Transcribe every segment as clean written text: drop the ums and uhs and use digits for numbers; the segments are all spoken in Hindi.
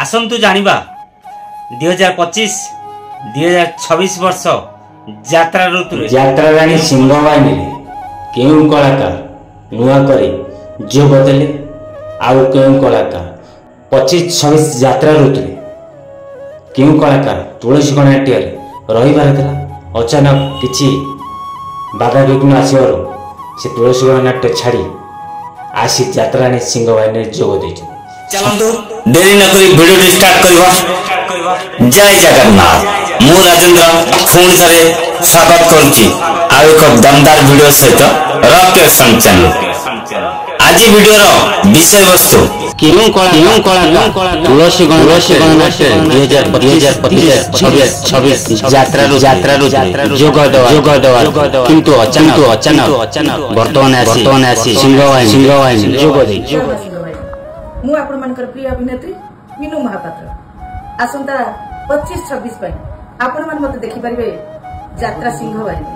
आसतु जानिबा 2025-2026 वर्ष यात्रा ऋतु यात्रा राणी सिंहवाहिनी केउं कलाकार नुआ करे जोग देले आउ केउं कलाकार 25-26 यात्रा ऋतु केउं कलाकार तुलसी गणाट्य रहिबार थिला अचानक किछि बाधा विघ्न आसिबारो से तुलसी गणाट्य छाड़ी आसी यात्रा राणी सिंहवाहिनी जोग दैछ। चलंतु देरी न करी वीडियो स्टार्ट करबा। जय जगन्नाथ मु राजेंद्र पुणी थे स्वागत करुच्ची आ एक दमदार वीडियो सहित रॉक एक्शन चैनल। आज वीडियो विषय वस्तु तुलसी गणनाट्य 2025-2026 यात्रा जोग किंतु अचानक वर्तमान आसी सिंहवाहिनी जोग दे। मु आपण मानकर प्रिय अभिनेत्री मीनू महापात्र आसंता 25-26 पई आपण मान मते देखि परिबे यात्रा सिंहवाहिनी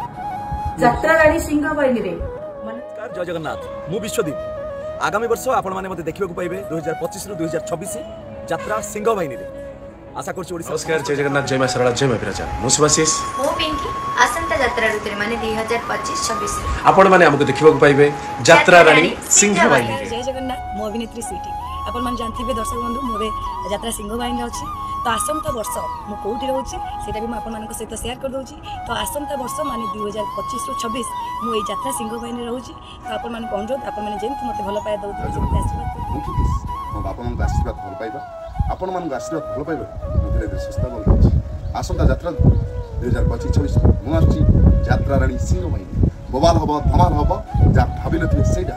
यात्रा राणी सिंहवाहिनी रे। नमस्कार जय जगन्नाथ मु विश्वदीप आगामी वर्ष आपण माने मते देखिबा को पाइबे 2025 रु 2026 यात्रा सिंहवाहिनी रे आशा करछु ओडिसा। नमस्कार जय जगन्नाथ जय मां सरला जय मां विराजा मु सुभाषिष मो पिंकी आसंता यात्रा ऋतु माने 2025-26 आपण माने हमको देखिबा को पाइबे यात्रा राणी सिंहवाहिनी रे। जय जगन्नाथ मो अभिनेत्री स्वीटी आपण मान जानथिबे दर्शक बंधु मोबे यात्रा सिंहवाहिनी अछि तो आसंता वर्ष मु कोठी रहउछि सेटा भी म आपण मानक सहित शेयर कर दउछि। तो आसंता वर्ष माने 2025 रु 26 मु ए यात्रा सिंहवाहिनी रहउछि तो आपण मान अनुरोध आपण माने जेंति मते भलो पाए दउछि जेंति आशीर्वाद मो बापा मन आशीर्वाद भल पाइबा आपण मन आशीर्वाद भल पाइबा धीरे धीरे सुस्ता बोल आसंता यात्रा 2025-26 मु आछि यात्रा राणी सिंहवाहिनी बवाल हबो धमाल हबो जा भाबिलथि सेटा।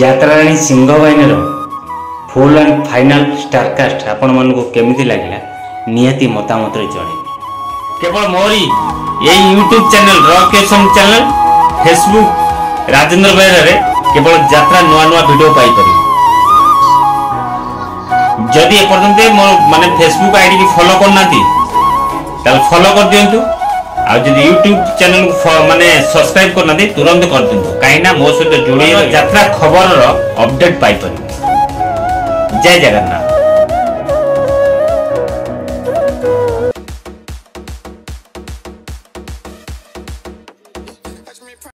यात्रा राणी Singhvahini full and final star cast आपण मन को केमिति लागला नियति मतामत रे जणे केवल मोरी ये YouTube channel rock action channel Facebook Rajendra Behera रे केवल यात्रा नुआ नुआ वीडियो पाई परिबे। जदि ए पर्यंत मो माने फेसबुक आईडी की फॉलो करनाती ताल फॉलो कर दियंतु आ जदि यूट्यूब चैनल को माने सब्सक्राइब करना दे तुरंत कर दिंतु काई ना मो सहित जोड़ी यात्रा खबर रो अपडेट पाई परिबे। जय जगन्नाथ।